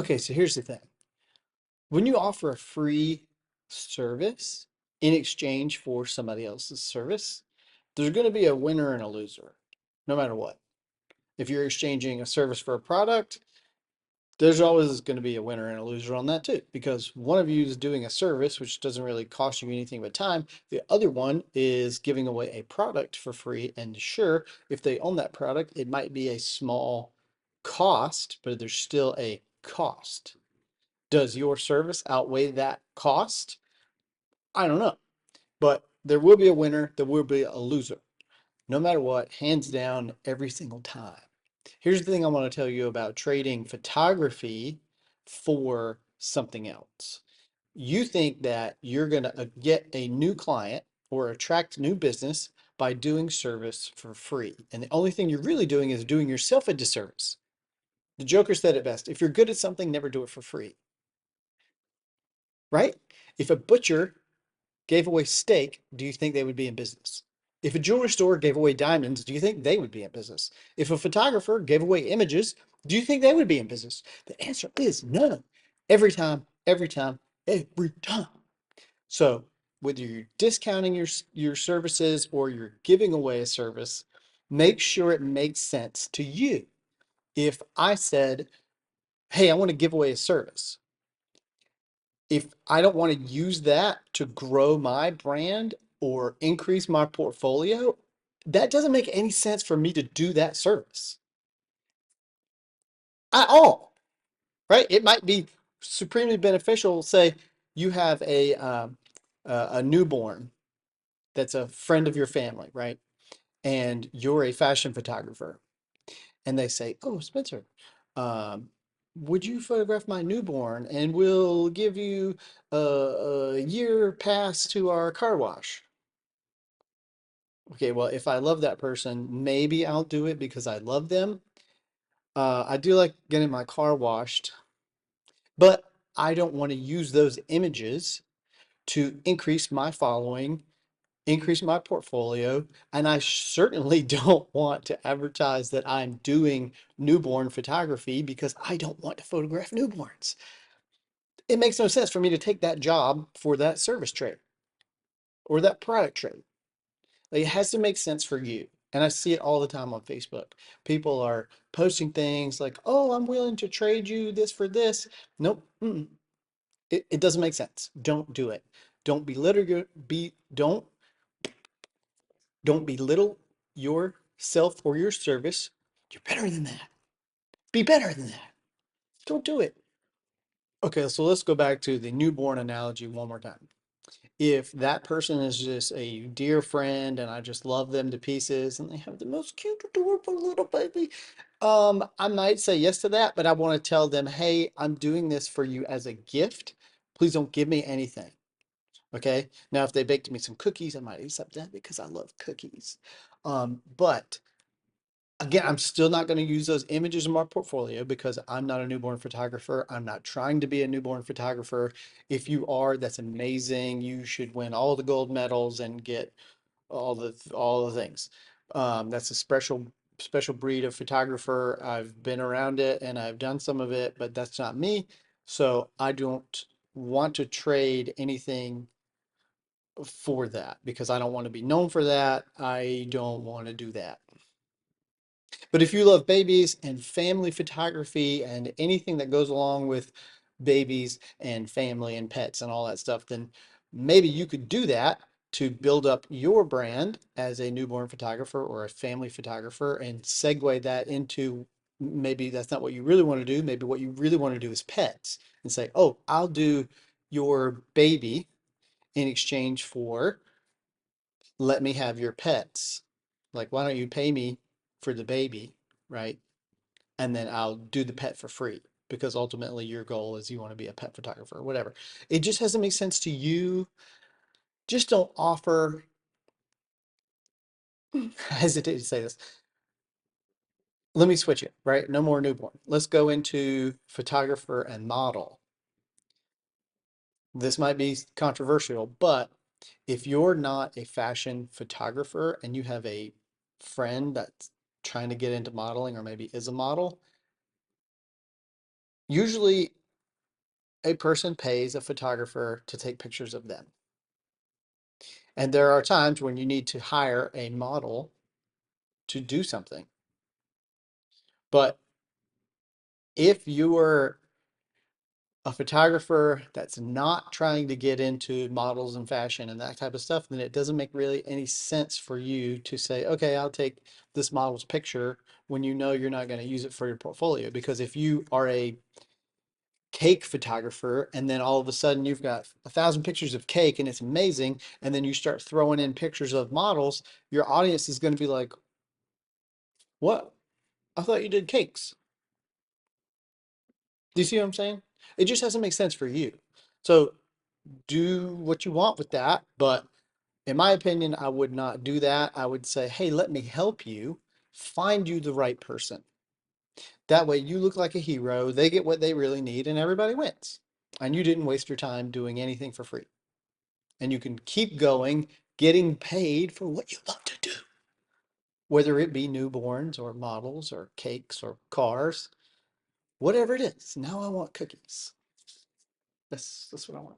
Okay, so here's the thing. When you offer a free service in exchange for somebody else's service, there's going to be a winner and a loser, no matter what. If you're exchanging a service for a product, there's always going to be a winner and a loser on that too, because one of you is doing a service, which doesn't really cost you anything but time. The other one is giving away a product for free. And sure, if they own that product, it might be a small cost, but there's still a cost. Does your service outweigh that cost? I don't know, but there will be a winner, there will be a loser, no matter what, hands down, every single time. Here's the thing I want to tell you about trading photography for something else. You think that you're going to get a new client or attract new business by doing service for free. And the only thing you're really doing is doing yourself a disservice. The Joker said it best. If you're good at something, never do it for free, right? If a butcher gave away steak, do you think they would be in business? If a jewelry store gave away diamonds, do you think they would be in business? If a photographer gave away images, do you think they would be in business? The answer is no. Every time, every time, every time. So whether you're discounting your services or you're giving away a service, make sure it makes sense to you. If I said, hey, I want to give away a service, if I don't want to use that to grow my brand or increase my portfolio, that doesn't make any sense for me to do that service at all, right? It might be supremely beneficial. Say you have a newborn that's a friend of your family, right? And you're a fashion photographer, and they say, "Oh, Spencer, um, would you photograph my newborn? And we'll give you a year pass to our car wash." Okay, well, if I love that person, maybe I'll do it because I love them. I do like getting my car washed, but I don't want to use those images to increase my following, increase my portfolio, and I certainly don't want to advertise that I'm doing newborn photography because I don't want to photograph newborns. It makes no sense for me to take that job for that service trade or that product trade. Like, it has to make sense for you. And I see it all the time on Facebook. People are posting things like, "Oh, I'm willing to trade you this for this." Nope. It doesn't make sense. Don't do it. Don't belittle your be don't belittle yourself or your service. You're better than that. Be better than that. Don't do it. Okay, so let's go back to the newborn analogy one more time. If that person is just a dear friend and I just love them to pieces and they have the most cute, adorable little baby, I might say yes to that, but I want to tell them, hey, I'm doing this for you as a gift. Please don't give me anything. Okay. Now, if they baked me some cookies, I might accept that because I love cookies. But again, I'm still not going to use those images in my portfolio because I'm not a newborn photographer. I'm not trying to be a newborn photographer. If you are, that's amazing. You should win all the gold medals and get all the things. That's a special breed of photographer. I've been around it and I've done some of it, but that's not me. So I don't want to trade anything for that because I don't want to be known for that. I don't want to do that. But if you love babies and family photography and anything that goes along with babies and family and pets and all that stuff, then maybe you could do that to build up your brand as a newborn photographer or a family photographer and segue that into maybe that's not what you really want to do. Maybe what you really want to do is pets and say, oh, I'll do your baby in exchange for let me have your pets. Like, why don't you pay me for the baby, right? And then I'll do the pet for free because ultimately your goal is you want to be a pet photographer or whatever. It just hasn't made sense to you. Just don't offer, I hesitate to say this. Let me switch it, right? No more newborn. Let's go into photographer and model. This might be controversial, but if you're not a fashion photographer and you have a friend that's trying to get into modeling or maybe is a model, Usually, a person pays a photographer to take pictures of them. And there are times when you need to hire a model to do something. But if you are a photographer that's not trying to get into models and fashion and that type of stuff, then it doesn't make really any sense for you to say, okay, I'll take this model's picture when you know you're not going to use it for your portfolio. Because if you are a cake photographer and then all of a sudden you've got 1,000 pictures of cake and it's amazing, and then you start throwing in pictures of models, your audience is going to be like, what? I thought you did cakes. Do you see what I'm saying? It just doesn't make sense for you. So do what you want with that, but in my opinion, I would not do that. I would say, hey, let me help you find you the right person. That way you look like a hero, they get what they really need, and everybody wins. And you didn't waste your time doing anything for free. And you can keep going, getting paid for what you love to do, whether it be newborns or models or cakes or cars, whatever it is. Now I want cookies. That's what I want.